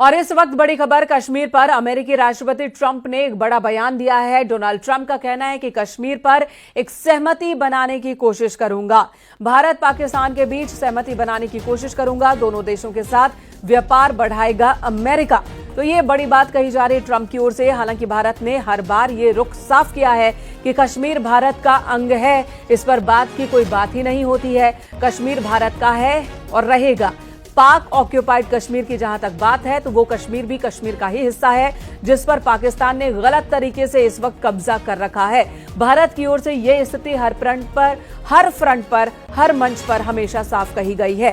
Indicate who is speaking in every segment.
Speaker 1: और इस वक्त बड़ी खबर कश्मीर पर। अमेरिकी राष्ट्रपति ट्रंप ने एक बड़ा बयान दिया है। डोनाल्ड ट्रंप का कहना है कि कश्मीर पर एक सहमति बनाने की कोशिश करूंगा। भारत पाकिस्तान के बीच सहमति बनाने की कोशिश करूंगा। दोनों देशों के साथ व्यापार बढ़ाएगा अमेरिका। तो ये बड़ी बात कही जा रही है ट्रंप की ओर से। हालांकि भारत ने हर बार ये रुख साफ किया है कि कश्मीर भारत का अंग है। इस पर बात की कोई बात ही नहीं होती है। कश्मीर भारत का है और रहेगा। पाक ऑक्यूपाइड कश्मीर की जहां तक बात है तो वो कश्मीर भी कश्मीर का ही हिस्सा है, जिस पर पाकिस्तान ने गलत तरीके से इस वक्त कब्जा कर रखा है। भारत की ओर से यह स्थिति हर फ्रंट पर हर मंच पर हमेशा साफ कही गई है।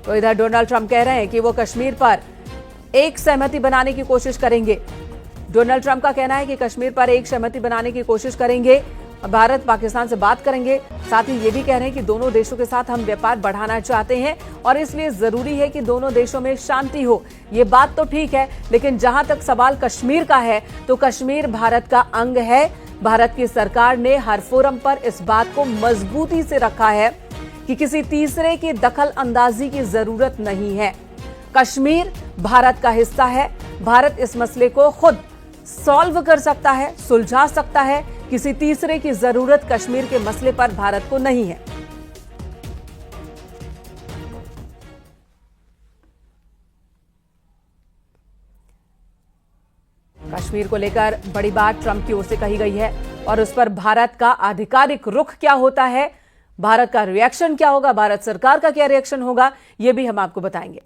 Speaker 1: तो इधर डोनाल्ड ट्रंप कह रहे हैं कि वो कश्मीर पर एक सहमति बनाने की कोशिश करेंगे। डोनाल्ड ट्रंप का कहना है कि कश्मीर पर एक सहमति बनाने की कोशिश करेंगे। भारत पाकिस्तान से बात करेंगे। साथ ही ये भी कह रहे हैं कि दोनों देशों के साथ हम व्यापार बढ़ाना चाहते हैं और इसलिए जरूरी है कि दोनों देशों में शांति हो। ये बात तो ठीक है, लेकिन जहां तक सवाल कश्मीर का है तो कश्मीर भारत का अंग है। भारत की सरकार ने हर फोरम पर इस बात को मजबूती से रखा है कि किसी तीसरे की दखल अंदाजी की जरूरत नहीं है। कश्मीर भारत का हिस्सा है। भारत इस मसले को खुद सॉल्व कर सकता है, सुलझा सकता है। किसी तीसरे की जरूरत कश्मीर के मसले पर भारत को नहीं है। कश्मीर को लेकर बड़ी बात ट्रंप की ओर से कही गई है और उस पर भारत का आधिकारिक रुख क्या होता है, भारत का रिएक्शन क्या होगा, भारत सरकार का क्या रिएक्शन होगा, यह भी हम आपको बताएंगे।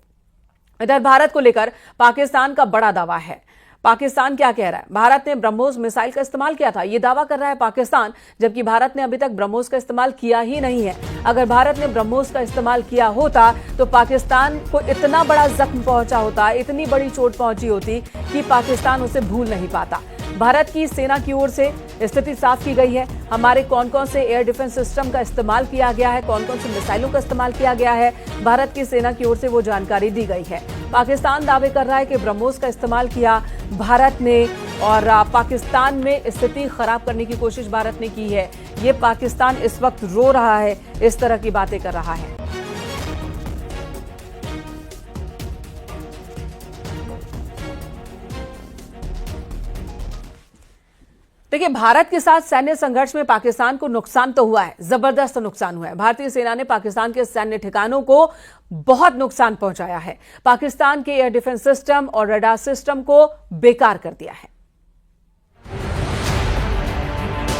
Speaker 1: इधर भारत को लेकर पाकिस्तान का बड़ा दावा है। पाकिस्तान क्या कह रहा है? भारत ने ब्रह्मोस मिसाइल का इस्तेमाल किया था, यह दावा कर रहा है पाकिस्तान, जबकि भारत ने अभी तक ब्रह्मोस का इस्तेमाल किया ही नहीं है। अगर भारत ने ब्रह्मोस का इस्तेमाल किया होता तो पाकिस्तान को इतना बड़ा जख्म पहुंचा होता, इतनी बड़ी चोट पहुंची होती कि पाकिस्तान उसे भूल नहीं पाता। भारत की सेना की ओर से स्थिति साफ की गई है। हमारे कौन कौन से एयर डिफेंस सिस्टम का इस्तेमाल किया गया है, कौन कौन से मिसाइलों का इस्तेमाल किया गया है, भारत की सेना की ओर से वो जानकारी दी गई है। पाकिस्तान दावे कर रहा है कि ब्रह्मोस का इस्तेमाल किया भारत ने और पाकिस्तान में स्थिति खराब करने की कोशिश भारत ने की है। ये पाकिस्तान इस वक्त रो रहा है, इस तरह की बातें कर रहा है। देखिए, भारत के साथ सैन्य संघर्ष में पाकिस्तान को नुकसान तो हुआ है, जबरदस्त नुकसान हुआ है। भारतीय सेना ने पाकिस्तान के सैन्य ठिकानों को बहुत नुकसान पहुंचाया है। पाकिस्तान के एयर डिफेंस सिस्टम और रडार सिस्टम को बेकार कर दिया है।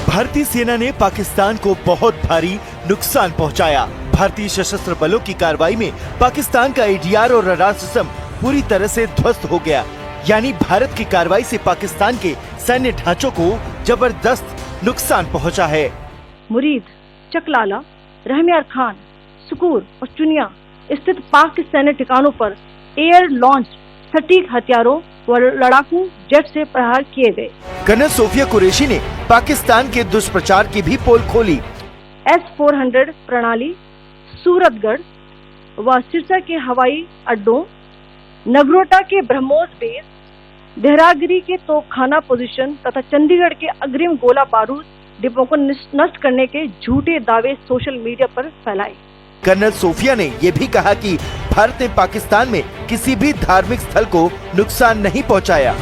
Speaker 2: भारतीय सेना ने पाकिस्तान को बहुत भारी नुकसान पहुंचाया। भारतीय सशस्त्र बलों की कार्रवाई में पाकिस्तान का एडीआर और रडार सिस्टम पूरी तरह से ध्वस्त हो गया। यानी भारत की कार्रवाई से पाकिस्तान के सैन्य ढांचों को जबरदस्त नुकसान पहुंचा है।
Speaker 3: मुरीद, चकलाला, रहमियार खान, सुकूर और चुनिया स्थित पाक के सैन्य ठिकानों पर एयर लॉन्च सटीक हथियारों व लड़ाकू जेट से प्रहार किए गए।
Speaker 2: कर्नल सोफिया कुरैशी ने पाकिस्तान के दुष्प्रचार की भी पोल खोली।
Speaker 3: S-400 प्रणाली सूरतगढ़ व सिरसा के हवाई अड्डों, नगरोटा के ब्रह्मोस बेस, देहरागिरी के तोपखाना पोजीशन तथा चंडीगढ़ के अग्रिम गोला बारूद डिपो को नष्ट करने के झूठे दावे सोशल मीडिया पर फैलाए।
Speaker 2: कर्नल सोफिया ने ये भी कहा कि भारत ने पाकिस्तान में किसी भी धार्मिक स्थल को नुकसान नहीं पहुंचाया।